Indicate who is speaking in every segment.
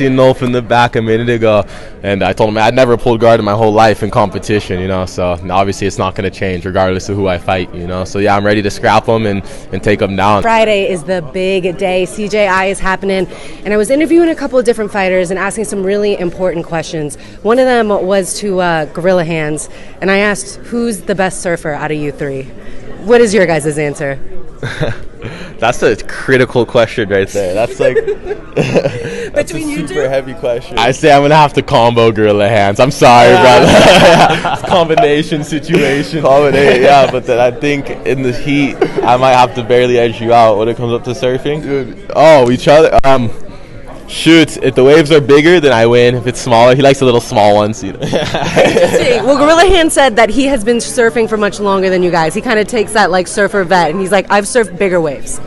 Speaker 1: seen Nolf in the back a minute ago, and I told him I'd never pulled guard in my whole life in competition, so obviously it's not going to change regardless of who I fight, so yeah, I'm ready to scrap him and take him down.
Speaker 2: Friday is the big day. CJI is happening, and I was interviewing a couple of different fighters and asking some really important questions. One of them was to Gorilla Hands, and I asked, who's the best surfer out of you three? What is your guys' answer?
Speaker 1: That's a critical question right there. That's like that's
Speaker 2: Between
Speaker 1: a
Speaker 2: you
Speaker 1: super
Speaker 2: two?
Speaker 1: heavy question. I say I'm gonna have to combo Gorilla Hands. I'm sorry, brother. It's a combination situation. Yeah, but then I think in the heat, I might have to barely edge you out when it comes up to surfing. Dude. Oh, each other. Shoot, if the waves are bigger, then I win. If it's smaller, he likes the little small ones.
Speaker 2: Interesting. Well, Gorilla Hand said that he has been surfing for much longer than you guys. He kind of takes that like surfer vet, and he's like, I've surfed bigger waves.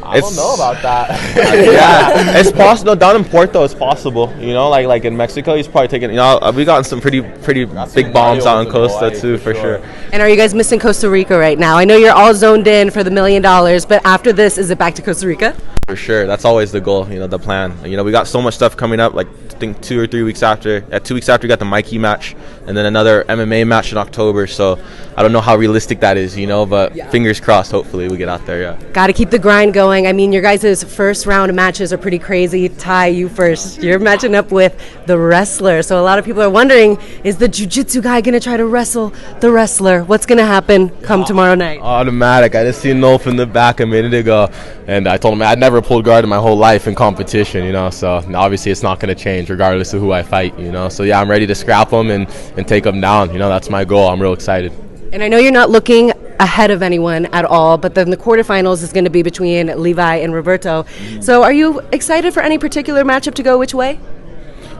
Speaker 1: I don't know about that. Yeah, it's possible. No, down in Port though, it's possible. Like in Mexico, he's probably taking. We gotten some pretty big bombs out in Costa too, for sure.
Speaker 2: And are you guys missing Costa Rica right now? I know you're all zoned in for the $1 million, but after this, is it back to Costa Rica?
Speaker 1: For sure, that's always the goal. The plan. We got so much stuff coming up. Like I think 2 or 3 weeks after. 2 weeks after, we got the Mikey match, and then another MMA match in October. So I don't know how realistic that is. But fingers crossed. Hopefully, we get out there. Yeah.
Speaker 2: Got to keep the grind going. I mean, your guys' first round of matches are pretty crazy. Ty, you first. You're matching up with the wrestler. So a lot of people are wondering, is the jiu-jitsu guy going to try to wrestle the wrestler? What's going to happen come tomorrow night?
Speaker 1: Automatic. I just seen Nolf in the back a minute ago, and I told him I'd never pulled guard in my whole life in competition, so obviously it's not going to change regardless of who I fight, so yeah, I'm ready to scrap him and take him down. That's my goal. I'm real excited.
Speaker 2: And I know you're not looking ahead of anyone at all, but then the quarterfinals is going to be between Levi and Roberto. So are you excited for any particular matchup to go which way?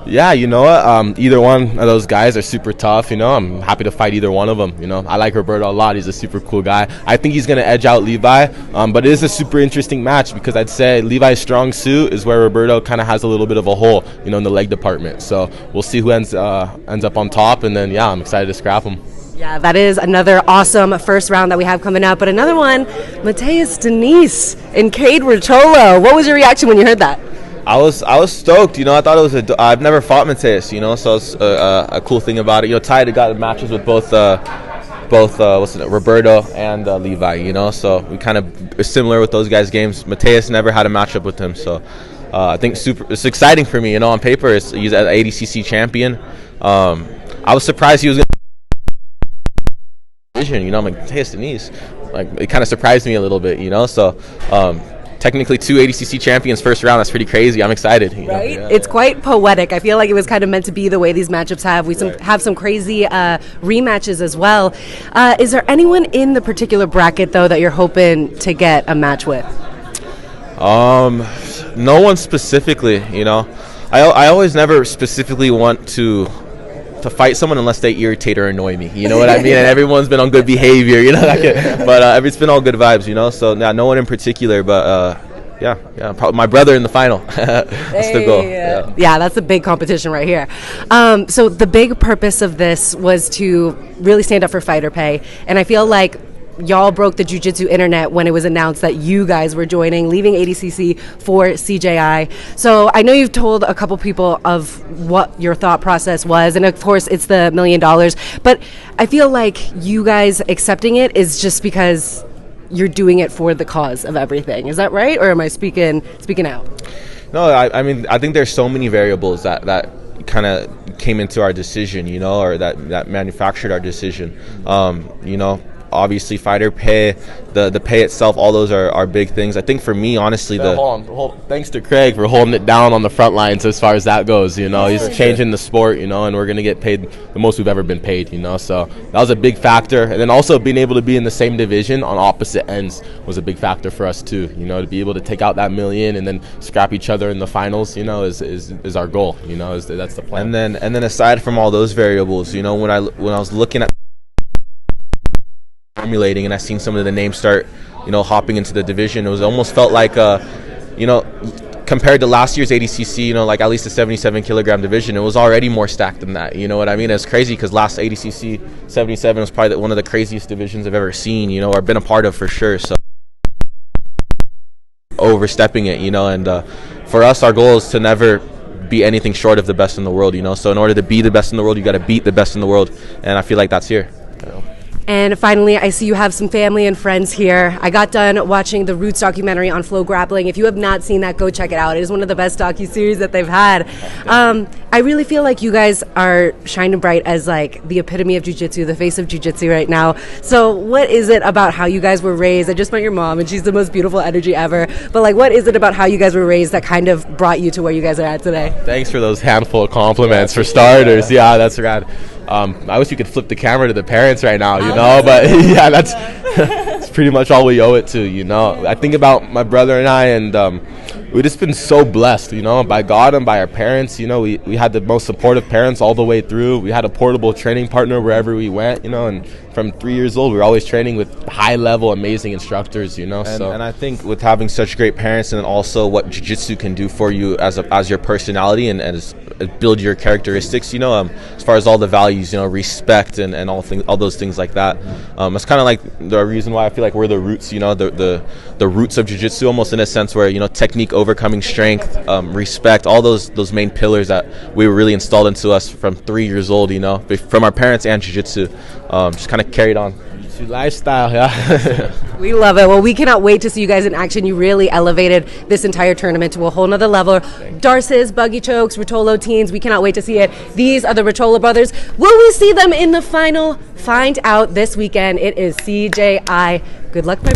Speaker 1: Yeah, you know what? Either one of those guys are super tough. I'm happy to fight either one of them. I like Roberto a lot. He's a super cool guy. I think he's going to edge out Levi, but it is a super interesting match because I'd say Levi's strong suit is where Roberto kind of has a little bit of a hole, in the leg department. So we'll see who ends up on top, and then yeah, I'm excited to scrap him.
Speaker 2: Yeah, that is another awesome first round that we have coming up. But another one, Mateus Denise and Kade Ruotolo. What was your reaction when you heard that?
Speaker 1: I was stoked. I thought it was I've never fought Mateus, so it's a cool thing about it. Ty had got matches with both Roberto and Levi, so we kind of are similar with those guys' games. Mateus never had a matchup with him, so I think it's exciting for me. On paper, he's an ADCC champion. I was surprised he was going to division. I'm like, Mateus Denise, like it kind of surprised me a little bit, so. Technically 2 ADCC champions first round. That's pretty crazy. I'm excited.
Speaker 2: Right? Yeah, it's quite poetic. I feel like it was kind of meant to be the way these matchups have. We have some crazy rematches as well. Is there anyone in the particular bracket, though, that you're hoping to get a match with?
Speaker 1: No one specifically, I always never specifically want to fight someone unless they irritate or annoy me, you know what I mean? And everyone's been on good behavior, but it's been all good vibes, so no one in particular, but probably my brother in the final. That's the goal.
Speaker 2: Yeah, that's a big competition right here. So the big purpose of this was to really stand up for fighter pay, and I feel like y'all broke the jiu-jitsu internet when it was announced that you guys were leaving ADCC for CJI. So I know you've told a couple people of what your thought process was, and of course it's the $1 million, but I feel like you guys accepting it is just because you're doing it for the cause of everything. Is that right, or am I speaking out?
Speaker 1: No, I mean, I think there's so many variables that kind of came into our decision, or that manufactured our decision. Obviously fighter pay, the pay itself, all those are big things. I think for me, honestly,
Speaker 3: thanks to Craig for holding it down on the front lines as far as that goes. He's changing the sport, and we're going to get paid the most we've ever been paid, so that was a big factor. And then also being able to be in the same division on opposite ends was a big factor for us too, to be able to take out that $1 million and then scrap each other in the finals, is our goal, that's the plan.
Speaker 1: And then aside from all those variables, when I was looking at formulating and I seen some of the names start, hopping into the division, it was almost felt like, compared to last year's ADCC, like at least the 77 kilogram division, it was already more stacked than that. You know what I mean? It's crazy because last ADCC 77 was probably one of the craziest divisions I've ever seen, or been a part of for sure. So overstepping it, and for us, our goal is to never be anything short of the best in the world, you know. So in order to be the best in the world, you got to beat the best in the world, and I feel like that's here. You know?
Speaker 2: And finally, I see you have some family and friends here. I got done watching the Roots documentary on Flow Grappling. If you have not seen that, go check it out. It is one of the best docuseries that they've had. I really feel like you guys are shining bright as like the epitome of jiu-jitsu, the face of jiu-jitsu right now. So what is it about how you guys were raised? I just met your mom, and she's the most beautiful energy ever. But like, what is it about how you guys were raised that kind of brought you to where you guys are at today?
Speaker 3: Thanks for those handful of compliments for starters. Yeah, that's rad. I wish you could flip the camera to the parents right now, you know, but yeah, that's pretty much all we owe it to, you know. I think about my brother and I, and we've just been so blessed, you know, by God and by our parents. You know, we had the most supportive parents all the way through. We had a portable training partner wherever we went, you know, and from 3 years old, we were always training with high-level, amazing instructors, you know.
Speaker 1: And I think with having such great parents, and also what jiu-jitsu can do for you as your personality and as build your characteristics, you know, as far as all the values, you know, respect and all those things like that. It's kind of like the reason why I feel like we're the roots, you know, the roots of jiu-jitsu, almost in a sense where, you know, technique overcoming strength, respect, all those main pillars that we were really installed into us from 3 years old, you know, from our parents and jiu-jitsu, just kind of carried on.
Speaker 3: Lifestyle, yeah.
Speaker 2: We love it. Well, we cannot wait to see you guys in action. You really elevated this entire tournament to a whole nother level. Darces, buggy chokes, Ruotolo teens. We cannot wait to see it. These are the Ruotolo brothers. Will we see them in the final? Find out this weekend. It is CJI. Good luck, my